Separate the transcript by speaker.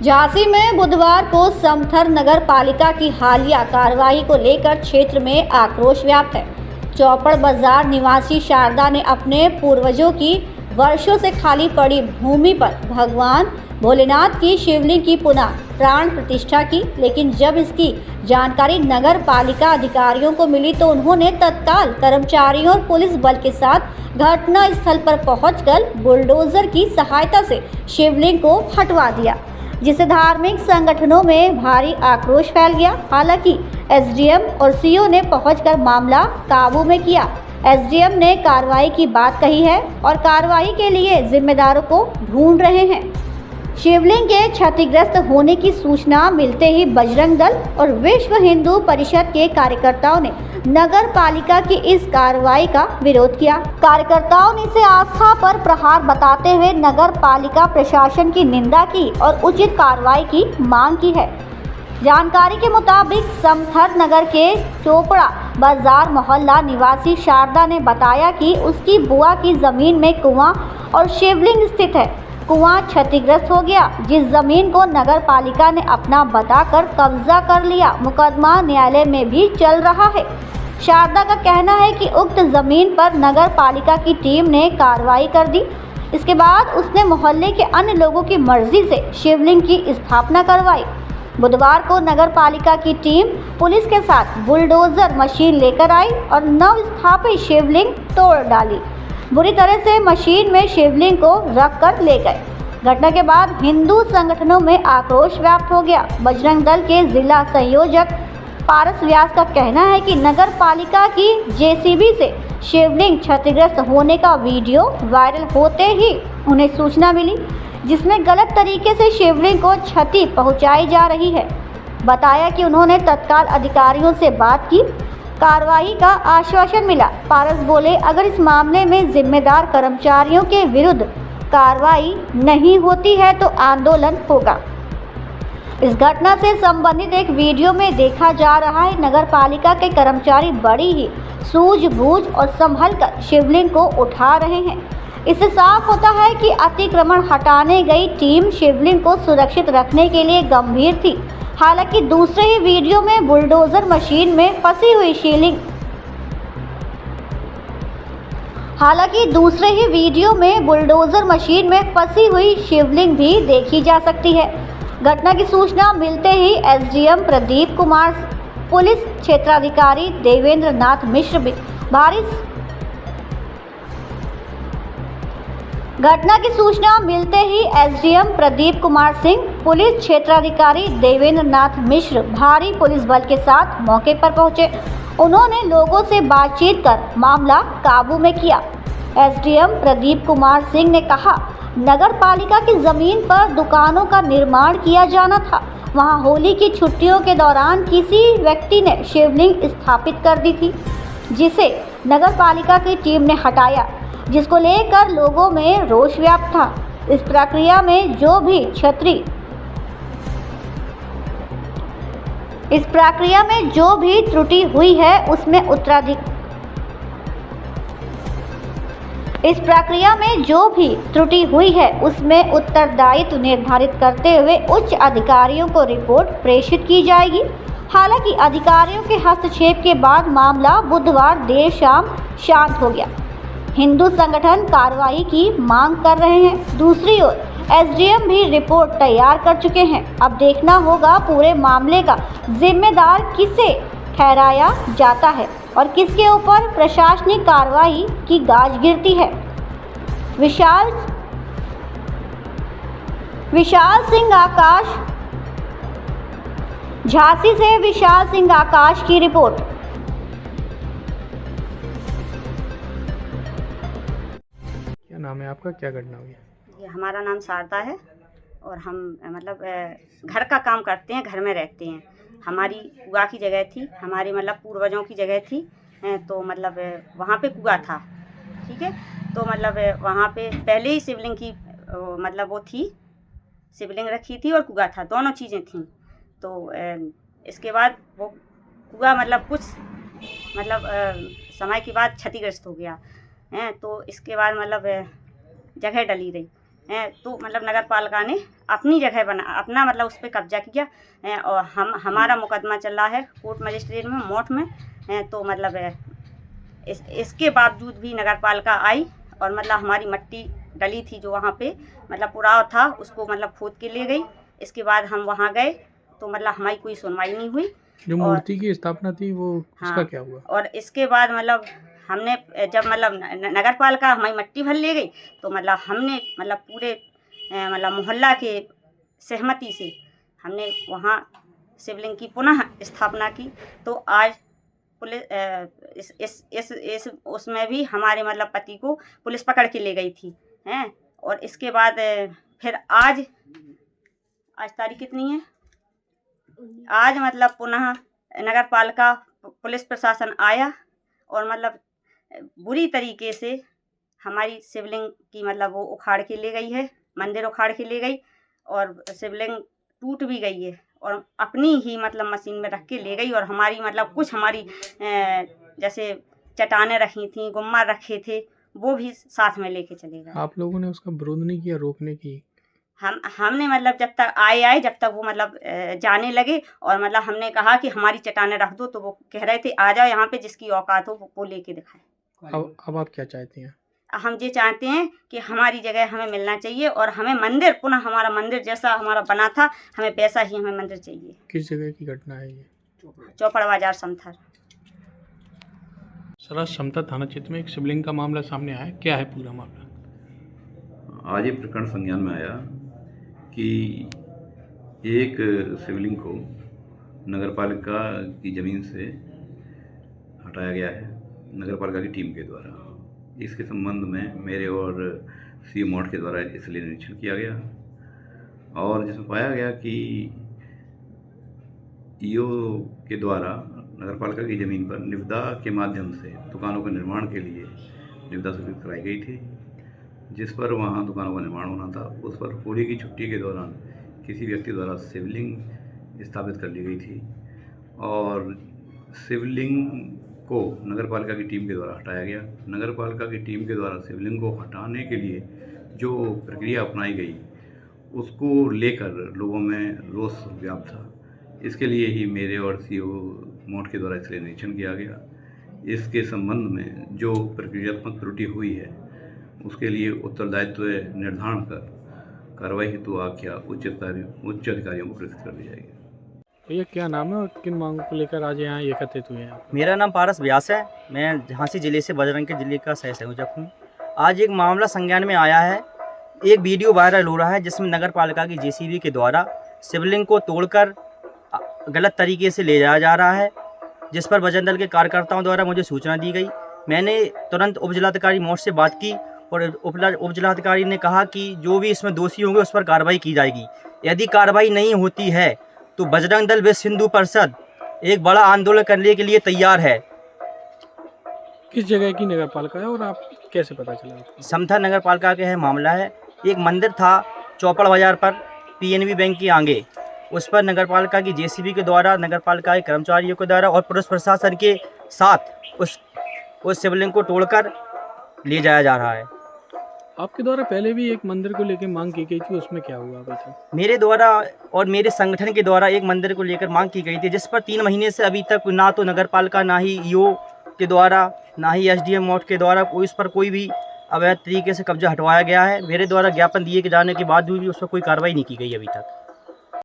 Speaker 1: झांसी में बुधवार को समथर नगर पालिका की हालिया कार्रवाई को लेकर क्षेत्र में आक्रोश व्याप्त है। चौपड़ बाजार निवासी शारदा ने अपने पूर्वजों की वर्षों से खाली पड़ी भूमि पर भगवान भोलेनाथ की शिवलिंग की पुनः प्राण प्रतिष्ठा की, लेकिन जब इसकी जानकारी नगर पालिका अधिकारियों को मिली तो उन्होंने तत्काल कर्मचारियों और पुलिस बल के साथ घटना स्थल पर पहुंचकर बुलडोजर की सहायता से शिवलिंग को हटवा दिया, जिससे धार्मिक संगठनों में भारी आक्रोश फैल गया। हालांकि एसडीएम और सीओ ने पहुंचकर मामला काबू में किया। एसडीएम ने कार्रवाई की बात कही है और कार्रवाई के लिए जिम्मेदारों को ढूंढ रहे हैं। शिवलिंग के क्षतिग्रस्त होने की सूचना मिलते ही बजरंग दल और विश्व हिंदू परिषद के कार्यकर्ताओं ने नगर पालिका की इस कार्रवाई का विरोध किया। कार्यकर्ताओं ने इसे आस्था पर प्रहार बताते हुए नगर पालिका प्रशासन की निंदा की और उचित कार्रवाई की मांग की है। जानकारी के मुताबिक समथर नगर के चोपड़ा बाजार मोहल्ला निवासी शारदा ने बताया कि उसकी बुआ की जमीन में कुआं और शिवलिंग स्थित है। कुआं क्षतिग्रस्त हो गया, जिस जमीन को नगर पालिका ने अपना बताकर कब्जा कर लिया। मुकदमा न्यायालय में भी चल रहा है। शारदा का कहना है कि उक्त जमीन पर नगर पालिका की टीम ने कार्रवाई कर दी। इसके बाद उसने मोहल्ले के अन्य लोगों की मर्जी से शिवलिंग की स्थापना करवाई। बुधवार को नगर पालिका की टीम पुलिस के साथ बुलडोजर मशीन लेकर आई और नव स्थापित शिवलिंग तोड़ डाली। बुरी तरह से मशीन में शिवलिंग को रख कर ले गए। घटना के बाद हिंदू संगठनों में आक्रोश व्याप्त हो गया। बजरंग दल के जिला संयोजक पारस व्यास का कहना है कि नगर पालिका की जेसीबी से शिवलिंग क्षतिग्रस्त होने का वीडियो वायरल होते ही उन्हें सूचना मिली, जिसमें गलत तरीके से शिवलिंग को क्षति पहुंचाई जा रही है। बताया कि उन्होंने तत्काल अधिकारियों से बात की, कार्रवाई का आश्वासन मिला। पारस बोले, अगर इस मामले में जिम्मेदार कर्मचारियों के विरुद्ध कार्रवाई नहीं होती है तो आंदोलन होगा। इस घटना से संबंधित एक वीडियो में देखा जा रहा है नगर पालिका के कर्मचारी बड़ी ही सूझबूझ और संभल कर शिवलिंग को उठा रहे हैं। इससे साफ होता है कि अतिक्रमण हटाने गई टीम शिवलिंग को सुरक्षित रखने के लिए गंभीर थी। हालांकि दूसरे ही वीडियो में बुलडोजर मशीन में फंसी हुई शिवलिंग भी देखी जा सकती है। घटना की सूचना मिलते ही एसडीएम प्रदीप कुमार, पुलिस क्षेत्राधिकारी देवेंद्र नाथ मिश्र भी घटना की सूचना मिलते ही एसडीएम प्रदीप कुमार सिंह, पुलिस क्षेत्राधिकारी देवेंद्र नाथ मिश्र भारी पुलिस बल के साथ मौके पर पहुंचे। उन्होंने लोगों से बातचीत कर मामला काबू में किया। एसडीएम प्रदीप कुमार सिंह ने कहा, नगर पालिका की जमीन पर दुकानों का निर्माण किया जाना था। वहां होली की छुट्टियों के दौरान किसी व्यक्ति ने शिवलिंग स्थापित कर दी थी, जिसे नगर पालिका की टीम ने हटाया, जिसको लेकर लोगों में रोष व्याप्त था। इस प्रक्रिया में जो भी त्रुटि हुई है उसमें उत्तरदायित्व निर्धारित करते हुए उच्च अधिकारियों को रिपोर्ट प्रेषित की जाएगी। हालांकि अधिकारियों के हस्तक्षेप के बाद मामला बुधवार देर शाम शांत हो गया। हिंदू संगठन कार्रवाई की मांग कर रहे हैं। दूसरी ओर एसडीएम भी रिपोर्ट तैयार कर चुके हैं। अब देखना होगा पूरे मामले का जिम्मेदार किसे ठहराया जाता है और किसके ऊपर प्रशासनिक कार्रवाई की गाज गिरती है। विशाल सिंह आकाश, झांसी से विशाल सिंह आकाश की रिपोर्ट।
Speaker 2: क्या नाम है आपका, क्या घटना हुई?
Speaker 3: ये हमारा नाम शारदा है और हम मतलब घर का काम करते हैं, घर में रहते हैं। हमारी कुआं की जगह थी, हमारे मतलब पूर्वजों की जगह थी, तो मतलब वहाँ पे कुआं था, ठीक है। तो मतलब वहाँ पे पहले ही शिवलिंग की मतलब वो थी, शिवलिंग रखी थी और कुआं था, दोनों चीज़ें थीं। तो इसके बाद वो कुआं मतलब कुछ समय के बाद क्षतिग्रस्त हो गया है। तो इसके बाद मतलब जगह डली रही, तो मतलब नगर पालिका ने अपनी जगह अपना मतलब उस पर कब्जा किया और हमारा मुकदमा चल रहा है कोर्ट मजिस्ट्रेट में मोट में। तो मतलब इसके बावजूद भी नगर पालिका आई और मतलब हमारी मट्टी डली थी जो वहाँ पे मतलब पुराव था उसको मतलब खोद के ले गई। इसके बाद हम वहाँ गए तो मतलब हमारी कोई सुनवाई नहीं हुई।
Speaker 2: जो मूर्ति की स्थापना थी वो उसका क्या हुआ? और
Speaker 3: इसके बाद मतलब हमने जब मतलब नगर पालिका हमारी मट्टी भर ले गई तो मतलब हमने मतलब पूरे मतलब मोहल्ला के सहमति से हमने वहाँ शिवलिंग की पुनः स्थापना की। तो आज पुलिस इस उसमें भी हमारे मतलब पति को पुलिस पकड़ के ले गई थी हैं। और इसके बाद फिर आज तारीख कितनी है, आज मतलब पुनः नगर पालिका पुलिस प्रशासन आया और मतलब बुरी तरीके से हमारी शिवलिंग की मतलब वो उखाड़ के ले गई है, मंदिर उखाड़ के ले गई और शिवलिंग टूट भी गई है और अपनी ही मतलब मशीन में रख के ले गई। और हमारी मतलब कुछ हमारी जैसे चट्टानें रखी थी, गुम्मा रखे थे, वो भी साथ में लेके चले गए।
Speaker 2: आप लोगों ने उसका विरोध नहीं किया, रोकने की?
Speaker 3: हमने मतलब जब तक आए जब तक वो मतलब जाने लगे और मतलब हमने कहा कि हमारी चट्टानें रख दो तो वो कह रहे थे आ जाओ यहाँ पे, जिसकी औकात हो वो लेके दिखाए।
Speaker 2: अब आप क्या चाहते हैं?
Speaker 3: हम ये चाहते हैं कि हमारी जगह हमें मिलना चाहिए और हमें मंदिर पुनः हमारा मंदिर जैसा हमारा बना था हमें वैसा ही हमें मंदिर चाहिए।
Speaker 2: किस जगह की घटना है ये?
Speaker 3: चौपड़ बाजार समथर।
Speaker 2: सर, समथर थाना क्षेत्र में एक शिवलिंग का मामला सामने आया, क्या है पूरा मामला?
Speaker 4: आज ये प्रकरण संज्ञान में आया कि एक शिवलिंग को नगरपालिका की ज़मीन से हटाया गया है नगरपालिका की टीम के द्वारा। इसके संबंध में मेरे और सीओ मोड के द्वारा इसलिए निरीक्षण किया गया और जिसमें पाया गया कि ईओ के द्वारा नगरपालिका की ज़मीन पर निविदा के माध्यम से दुकानों के निर्माण के लिए निविदा स्वीकृत कराई गई थी, जिस पर वहाँ दुकानों का निर्माण होना था। उस पर होली की छुट्टी के दौरान किसी व्यक्ति द्वारा शिवलिंग स्थापित कर ली गई थी और शिवलिंग को नगरपालिका की टीम के द्वारा हटाया गया। नगरपालिका की टीम के द्वारा शिवलिंग को हटाने के लिए जो प्रक्रिया अपनाई गई उसको लेकर लोगों में रोष व्याप्त था। इसके लिए ही मेरे और सीओ मोड के द्वारा इसलिए निरीक्षण किया गया। इसके संबंध में जो प्रक्रियात्मक त्रुटि हुई है उसके लिए उत्तरदायित्व निर्धारण कर कार्रवाई हेतु आख्या उच्च अधिकारियों को प्रेषित कर दी जाएगी।
Speaker 2: भैया क्या नाम है और किन मांगों को लेकर आज यहाँ एकत्रित हुए हैं आप?
Speaker 5: मेरा नाम पारस व्यास है, मैं झांसी जिले से बजरंग के जिले का सह संयोजक हूँ। आज एक मामला संज्ञान में आया है, एक वीडियो वायरल हो रहा है जिसमें नगर पालिका की जेसीबी के द्वारा शिवलिंग को तोड़कर गलत तरीके से ले जाया जा रहा है, जिस पर बजरंग दल के कार्यकर्ताओं द्वारा मुझे सूचना दी गई। मैंने तुरंत उप जिलाधिकारी मोड से बात की और उप जिलाधिकारी ने कहा कि जो भी इसमें दोषी होंगे उस पर कार्रवाई की जाएगी। यदि कार्रवाई नहीं होती है तो बजरंग दल विश्व हिंदू परिषद एक बड़ा आंदोलन करने के लिए तैयार है।
Speaker 2: किस जगह की नगर पालिका है और आप कैसे पता चला?
Speaker 5: समथर नगर पालिका के है मामला है। एक मंदिर था चौपड़ बाजार पर पीएनबी बैंक के आगे, उस पर नगर पालिका की जेसीबी के द्वारा नगर पालिका के कर्मचारियों के द्वारा और पुलिस प्रशासन के साथ उस शिवलिंग को तोड़कर ले जाया जा रहा है।
Speaker 2: आपके द्वारा पहले भी एक मंदिर को लेकर मांग की गई थी, उसमें क्या हुआ अभी तक?
Speaker 5: मेरे द्वारा और मेरे संगठन के द्वारा एक मंदिर को लेकर मांग की गई थी, जिस पर 3 महीने से अभी तक ना तो नगर पालिका, ना ही ईओ के द्वारा, ना ही एसडीएम मोड के द्वारा उस पर कोई भी अवैध तरीके से कब्जा हटवाया गया है। मेरे द्वारा ज्ञापन दिए जाने के बाद भी उस पर कोई कार्रवाई नहीं की गई अभी तक।